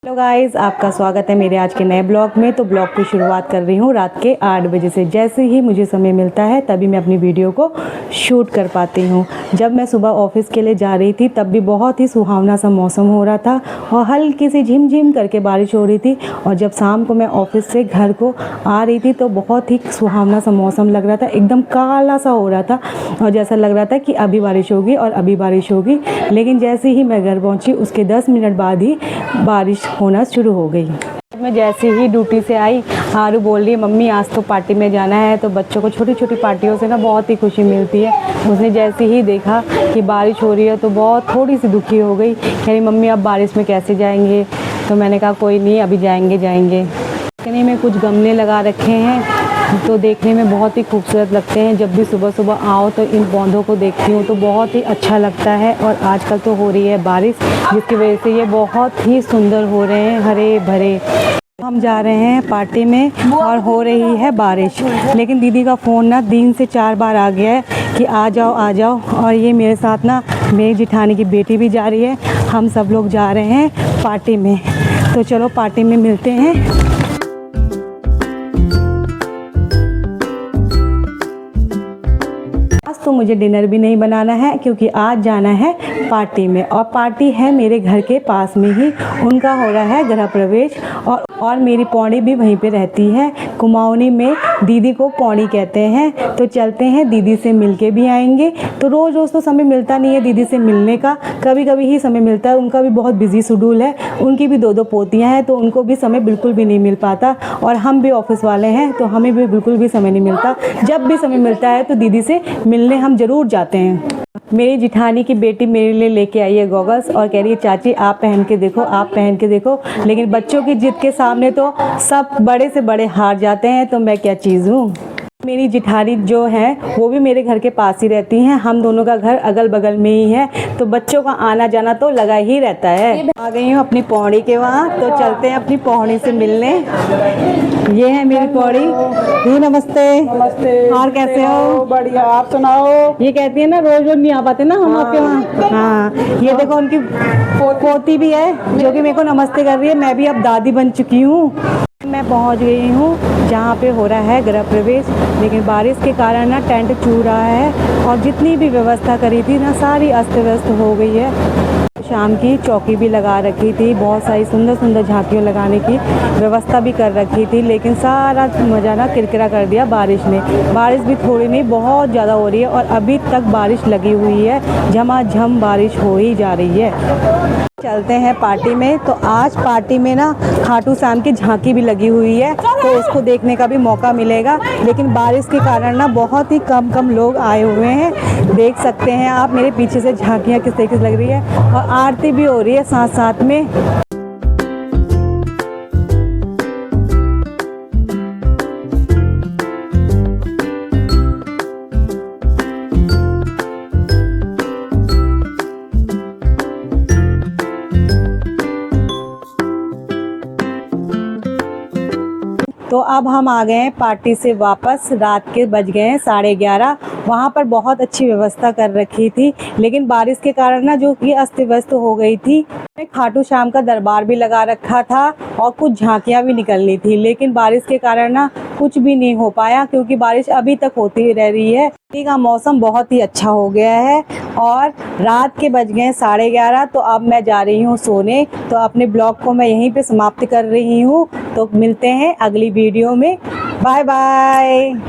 Hello guys, आपका स्वागत है मेरे आज के नए ब्लॉग में। तो ब्लॉग की शुरुआत कर रही हूँ रात के 8 बजे से। जैसे ही मुझे समय मिलता है तभी मैं अपनी वीडियो को शूट कर पाती हूँ। जब मैं सुबह ऑफिस के लिए जा रही थी तब भी बहुत ही सुहावना सा मौसम हो रहा था और हल्की सी झिमझिम करके बारिश हो रही थी। और जब शाम को मैं ऑफिस से घर को आ रही थी तो बहुत ही सुहावना सा मौसम लग रहा था, एकदम काला सा हो रहा था और जैसा लग रहा था कि अभी बारिश होगी और अभी बारिश होगी। लेकिन जैसे ही मैं घर पहुँची उसके 10 मिनट बाद ही बारिश होना शुरू हो गई। मैं जैसे ही ड्यूटी से आई, आरू बोल रही है मम्मी आज तो पार्टी में जाना है। तो बच्चों को छोटी छोटी पार्टियों से ना बहुत ही खुशी मिलती है। उसने जैसे ही देखा कि बारिश हो रही है तो बहुत थोड़ी सी दुखी हो गई, कह रही मम्मी अब बारिश में कैसे जाएंगे। तो मैंने कहा कोई नहीं, अभी जाएंगे। बालकनी में कुछ गमले लगा रखे हैं तो देखने में बहुत ही खूबसूरत लगते हैं। जब भी सुबह सुबह आओ तो इन पौधों को देखती हूँ तो बहुत ही अच्छा लगता है। और आजकल तो हो रही है बारिश, जिसकी वजह से ये बहुत ही सुंदर हो रहे हैं, हरे भरे। हम जा रहे हैं पार्टी में और हो रही है बारिश, लेकिन दीदी का फ़ोन ना 3 से 4 बार आ गया है कि आ जाओ आ जाओ। और ये मेरे साथ ना मेरी जिठानी की बेटी भी जा रही है। हम सब लोग जा रहे हैं पार्टी में। तो चलो पार्टी में मिलते हैं। तो मुझे डिनर भी नहीं बनाना है क्योंकि आज जाना है पार्टी में। और पार्टी है मेरे घर के पास में ही, उनका हो रहा है गृह प्रवेश। और मेरी पौड़ी भी वहीं पे रहती है। कुमाऊनी में दीदी को पौड़ी कहते हैं। तो चलते हैं, दीदी से मिलके भी आएंगे। तो रोज़ रोज़ तो समय मिलता नहीं है दीदी से मिलने का, कभी कभी ही समय मिलता है। उनका भी बहुत बिजी शेड्यूल है, उनकी भी 2 पोतियाँ हैं तो उनको भी समय बिल्कुल भी नहीं मिल पाता। और हम भी ऑफिस वाले हैं तो हमें भी बिल्कुल भी समय नहीं मिलता। जब भी समय मिलता है तो दीदी से मिलने हम ज़रूर जाते हैं। मेरी जिठानी की बेटी मेरे लिए लेके आई है गॉगल्स और कह रही है चाची आप पहन के देखो, आप पहन के देखो। लेकिन बच्चों की जिद के सामने तो सब बड़े से बड़े हार जाते हैं, तो मैं क्या चीज़ हूँ। मेरी जिठानी जो है वो भी मेरे घर के पास ही रहती हैं। हम दोनों का घर अगल बगल में ही है, तो बच्चों का आना जाना तो लगा ही रहता है। आ गई हूँ अपनी पौड़ी के वहाँ, तो चलते हैं अपनी पौड़ी से मिलने। ये है मेरी पौड़ी। जी नमस्ते। नमस्ते। और कैसे हो? बढ़िया, आप सुनाओ। ये कहती है ना रोज रोज नहीं आ पाते ना हम आपके वहाँ। हाँ, ये देखो उनकी पोती भी है जो कि मेरे को नमस्ते कर रही है। मैं भी अब दादी बन चुकी हूँ। मैं पहुँच गई हूँ जहाँ पे हो रहा है गृह प्रवेश, लेकिन बारिश के कारण ना टेंट चू रहा है और जितनी भी व्यवस्था करी थी ना सारी अस्त व्यस्त हो गई है। शाम की चौकी भी लगा रखी थी, बहुत सारी सुंदर सुंदर झांकियाँ लगाने की व्यवस्था भी कर रखी थी, लेकिन सारा मज़ा ना किरकिरा कर दिया बारिश ने। बारिश भी थोड़ी नहीं बहुत ज़्यादा हो रही है और अभी तक बारिश लगी हुई है, झमाझम बारिश हो ही जा रही है। चलते हैं पार्टी में। तो आज पार्टी में ना खाटू श्याम की झांकी भी लगी हुई है, तो उसको देखने का भी मौका मिलेगा। लेकिन बारिश के कारण ना बहुत ही कम लोग आए हुए हैं। देख सकते हैं आप मेरे पीछे से झांकियाँ किस तरीके से लग रही है और आरती भी हो रही है साथ साथ में। तो अब हम आ गए हैं पार्टी से वापस। रात के बज गए हैं 11:30। वहाँ पर बहुत अच्छी व्यवस्था कर रखी थी, लेकिन बारिश के कारण ना जो कि अस्त व्यस्त हो गई थी। खाटू श्याम का दरबार भी लगा रखा था और कुछ झांकियाँ भी निकलनी थी, लेकिन बारिश के कारण ना कुछ भी नहीं हो पाया क्योंकि बारिश अभी तक होती ही रह रही है। पार्टी का मौसम बहुत ही अच्छा हो गया है और रात के बज गए 11:30। तो अब मैं जा रही हूँ सोने। तो अपने ब्लॉग को मैं यहीं पे समाप्त कर रही हूँ। तो मिलते हैं अगली वीडियो में। Bye bye.